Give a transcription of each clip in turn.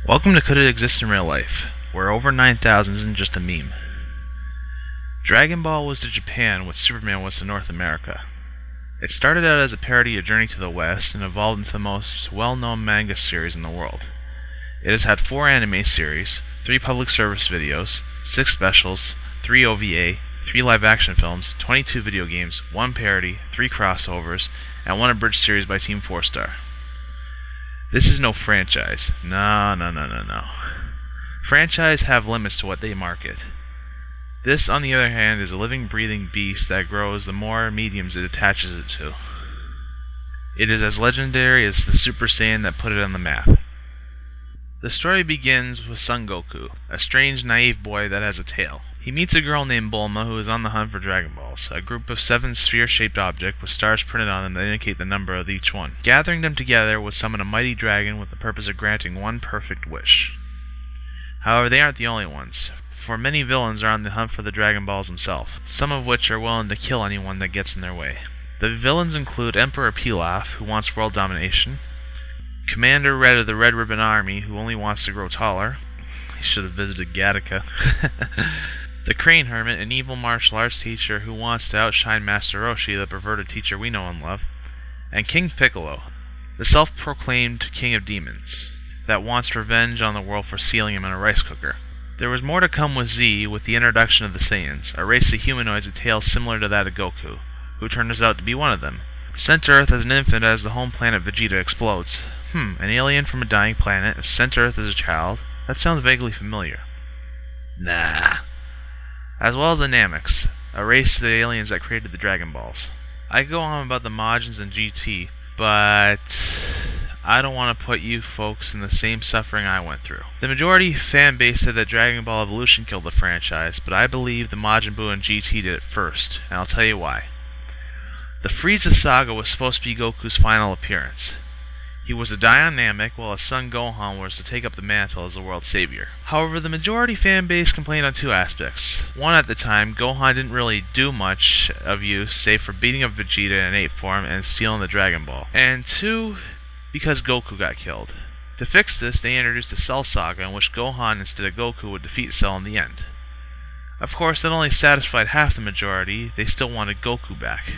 Welcome to Could It Exist in Real Life, where over 9,000 isn't just a meme. Dragon Ball was to Japan what Superman was to North America. It started out as a parody of Journey to the West and evolved into the most well-known manga series in the world. It has had 4 anime series, 3 public service videos, 6 specials, 3 OVA, 3 live-action films, 22 video games, 1 parody, 3 crossovers, and 1 abridged series by Team 4-Star. This is no franchise. No. Franchise have limits to what they market. This, on the other hand, is a living, breathing beast that grows the more mediums it attaches it to. It is as legendary as the Super Saiyan that put it on the map. The story begins with Son Goku, a strange, naive boy that has a tail. He meets a girl named Bulma who is on the hunt for Dragon Balls, a group of 7 sphere-shaped objects with stars printed on them that indicate the number of each one. Gathering them together would summon a mighty dragon with the purpose of granting one perfect wish. However, they aren't the only ones, for many villains are on the hunt for the Dragon Balls themselves, some of which are willing to kill anyone that gets in their way. The villains include Emperor Pilaf, who wants world domination, Commander Red of the Red Ribbon Army, who only wants to grow taller. He should have visited Gattaca. The Crane Hermit, an evil martial arts teacher who wants to outshine Master Roshi, the perverted teacher we know and love, and King Piccolo, the self-proclaimed king of demons, that wants revenge on the world for sealing him in a rice cooker. There was more to come with Z with the introduction of the Saiyans, a race of humanoids with tails similar to that of Goku, who turns out to be one of them. Sent to Earth as an infant as the home planet Vegeta explodes. An alien from a dying planet, sent to Earth as a child? That sounds vaguely familiar. Nah. As well as the Nameks, a race of the aliens that created the Dragon Balls. I could go on about the Majins and GT, but I don't want to put you folks in the same suffering I went through. The majority fan base said that Dragon Ball Evolution killed the franchise, but I believe the Majin Buu and GT did it first, and I'll tell you why. The Frieza saga was supposed to be Goku's final appearance. He was to die on Namek, while his son Gohan was to take up the mantle as the world's savior. However, the majority fan base complained on 2 aspects. One, at the time, Gohan didn't really do much of use, save for beating up Vegeta in ape form and stealing the Dragon Ball. And 2, because Goku got killed. To fix this, they introduced the Cell Saga, in which Gohan instead of Goku would defeat Cell in the end. Of course, that only satisfied half the majority. They still wanted Goku back.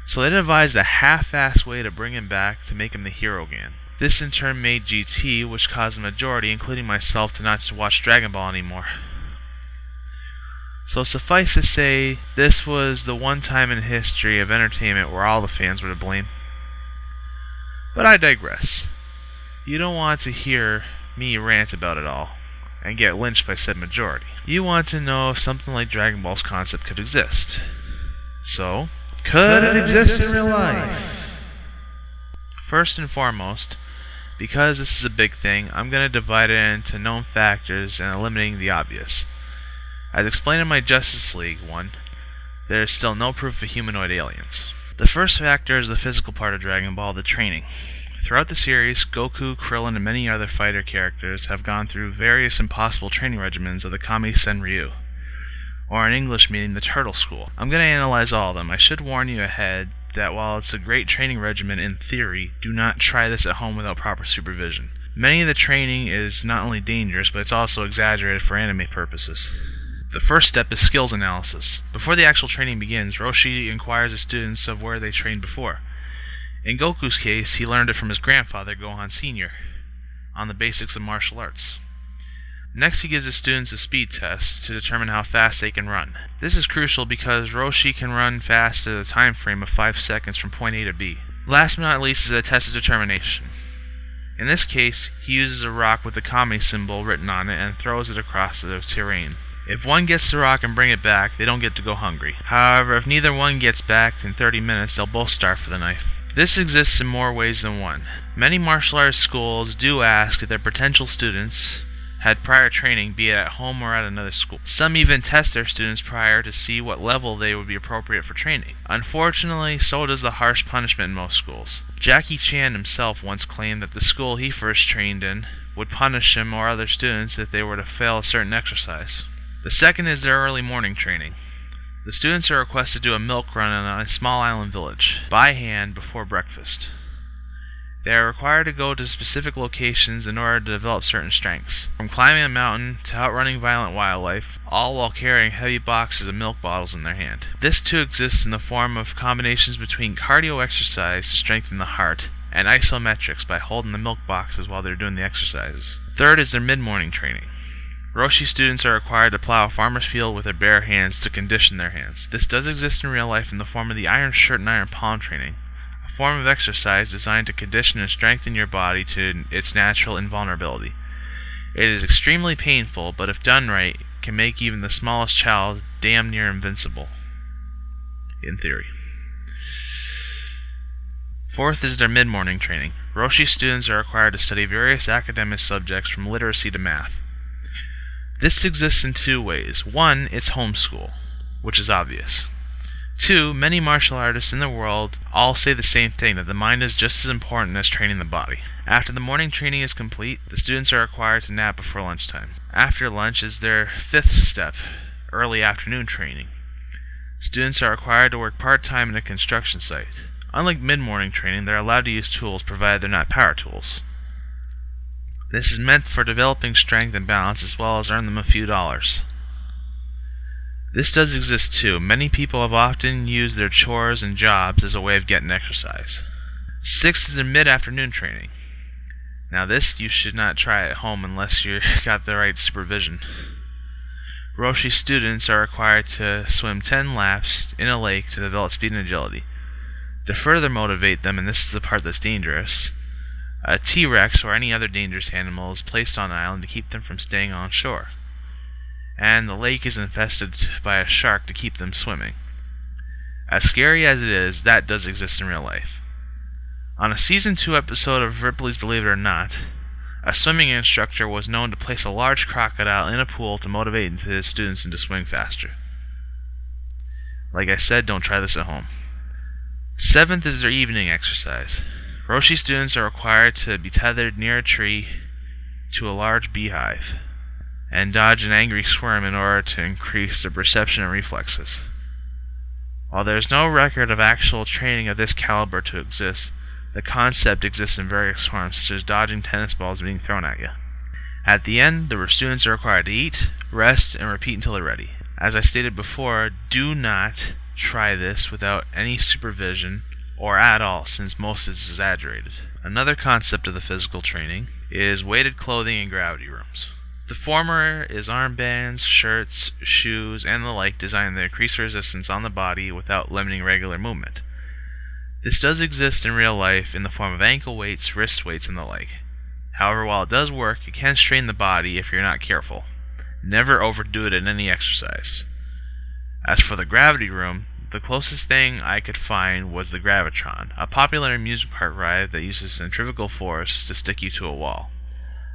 So they devised a half-assed way to bring him back to make him the hero again. This in turn made GT, which caused the majority, including myself, to not watch Dragon Ball anymore. So suffice to say, this was the one time in history of entertainment where all the fans were to blame. But I digress. You don't want to hear me rant about it all, and get lynched by said majority. You want to know if something like Dragon Ball's concept could exist. So, could it exist in real life? First and foremost, because this is a big thing, I'm going to divide it into known factors and eliminating the obvious. As explained in my Justice League one, there is still no proof of humanoid aliens. The first factor is the physical part of Dragon Ball, the training. Throughout the series, Goku, Krillin, and many other fighter characters have gone through various impossible training regimens of the Kami Senryu, or in English meaning the Turtle School. I'm going to analyze all of them. I should warn you ahead that while it's a great training regimen in theory, do not try this at home without proper supervision. Many of the training is not only dangerous, but it's also exaggerated for anime purposes. The first step is skills analysis. Before the actual training begins, Roshi inquires the students of where they trained before. In Goku's case, he learned it from his grandfather, Gohan Sr., on the basics of martial arts. Next, he gives his students a speed test to determine how fast they can run. This is crucial because Roshi can run fast at a time frame of 5 seconds from point A to B. Last but not least is a test of determination. In this case, he uses a rock with the Kami symbol written on it and throws it across the terrain. If one gets the rock and bring it back, they don't get to go hungry. However, if neither one gets back in 30 minutes, they'll both starve for the knife. This exists in more ways than one. Many martial arts schools do ask if their potential students had prior training, be it at home or at another school. Some even test their students prior to see what level they would be appropriate for training. Unfortunately, so does the harsh punishment in most schools. Jackie Chan himself once claimed that the school he first trained in would punish him or other students if they were to fail a certain exercise. The second is their early morning training. The students are requested to do a milk run on a small island village, by hand, before breakfast. They are required to go to specific locations in order to develop certain strengths, from climbing a mountain to outrunning violent wildlife, all while carrying heavy boxes of milk bottles in their hand. This too exists in the form of combinations between cardio exercise to strengthen the heart and isometrics by holding the milk boxes while they're doing the exercises. Third is their mid-morning training. Roshi students are required to plow a farmer's field with their bare hands to condition their hands. This does exist in real life in the form of the iron shirt and iron palm training, a form of exercise designed to condition and strengthen your body to its natural invulnerability. It is extremely painful, but if done right, can make even the smallest child damn near invincible. In theory. Fourth is their mid-morning training. Roshi students are required to study various academic subjects from literacy to math. This exists in two ways. One, it's homeschool, which is obvious. Two, many martial artists in the world all say the same thing, that the mind is just as important as training the body. After the morning training is complete, the students are required to nap before lunchtime. After lunch is their fifth step, early afternoon training. Students are required to work part-time in a construction site. Unlike mid-morning training, they're allowed to use tools provided they're not power tools. This is meant for developing strength and balance as well as earn them a few dollars. This does exist too. Many people have often used their chores and jobs as a way of getting exercise. Sixth is their mid-afternoon training. Now this you should not try at home unless you got the right supervision. Roshi students are required to swim 10 laps in a lake to develop speed and agility. To further motivate them, and this is the part that's dangerous, a T-Rex or any other dangerous animal is placed on the island to keep them from staying on shore. And the lake is infested by a shark to keep them swimming. As scary as it is, that does exist in real life. On a Season 2 episode of Ripley's Believe It or Not, a swimming instructor was known to place a large crocodile in a pool to motivate his students into swimming faster. Like I said, don't try this at home. Seventh is their evening exercise. Roshi students are required to be tethered near a tree to a large beehive and dodge an angry swarm in order to increase their perception and reflexes. While there is no record of actual training of this caliber to exist, the concept exists in various forms, such as dodging tennis balls being thrown at you. At the end, the students are required to eat, rest, and repeat until they're ready. As I stated before, do not try this without any supervision or at all, since most is exaggerated. Another concept of the physical training is weighted clothing and gravity rooms. The former is armbands, shirts, shoes, and the like designed to increase resistance on the body without limiting regular movement. This does exist in real life in the form of ankle weights, wrist weights, and the like. However, while it does work, it can strain the body if you're not careful. Never overdo it in any exercise. As for the gravity room, the closest thing I could find was the Gravitron, a popular amusement park ride that uses centrifugal force to stick you to a wall.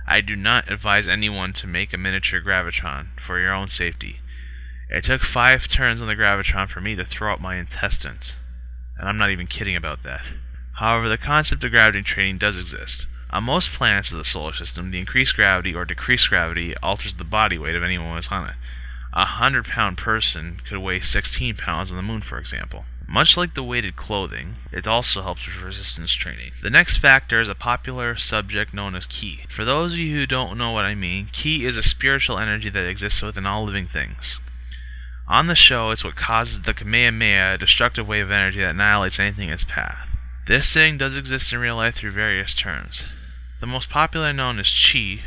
I do not advise anyone to make a miniature Gravitron for your own safety. It took 5 turns on the Gravitron for me to throw up my intestines, and I'm not even kidding about that. However, the concept of gravity training does exist. On most planets of the solar system, the increased gravity or decreased gravity alters the body weight of anyone who is on it. A 100-pound person could weigh 16 pounds on the moon, for example. Much like the weighted clothing, it also helps with resistance training. The next factor is a popular subject known as Ki. For those of you who don't know what I mean, Ki is a spiritual energy that exists within all living things. On the show, it's what causes the Kamehameha, a destructive wave of energy that annihilates anything in its path. This thing does exist in real life through various terms. The most popular known is Chi,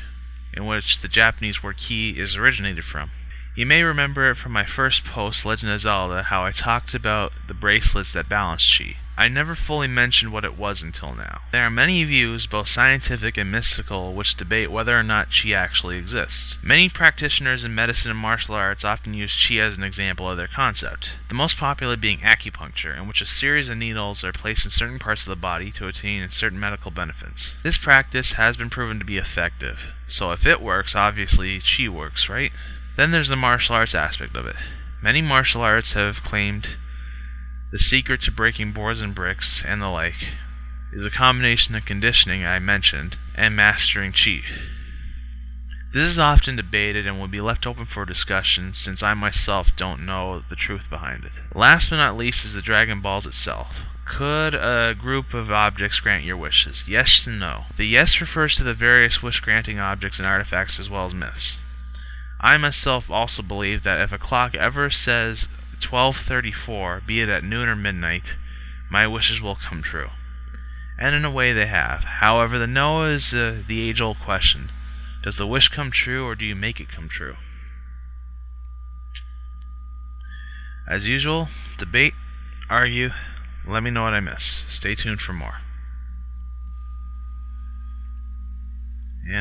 in which the Japanese word Ki is originated from. You may remember it from my first post, Legend of Zelda, how I talked about the bracelets that balance Chi. I never fully mentioned what it was until now. There are many views, both scientific and mystical, which debate whether or not Chi actually exists. Many practitioners in medicine and martial arts often use Chi as an example of their concept. The most popular being acupuncture, in which a series of needles are placed in certain parts of the body to attain certain medical benefits. This practice has been proven to be effective, so if it works, obviously Chi works, right? Then there's the martial arts aspect of it. Many martial arts have claimed the secret to breaking boards and bricks and the like is a combination of conditioning I mentioned and mastering Chi. This is often debated and will be left open for discussion since I myself don't know the truth behind it. Last but not least is the Dragon Balls itself. Could a group of objects grant your wishes? Yes and no. The yes refers to the various wish-granting objects and artifacts as well as myths. I myself also believe that if a clock ever says 12:34, be it at noon or midnight, my wishes will come true. And in a way they have. However, the no is the age-old question. Does the wish come true, or do you make it come true? As usual, debate, argue, let me know what I miss. Stay tuned for more.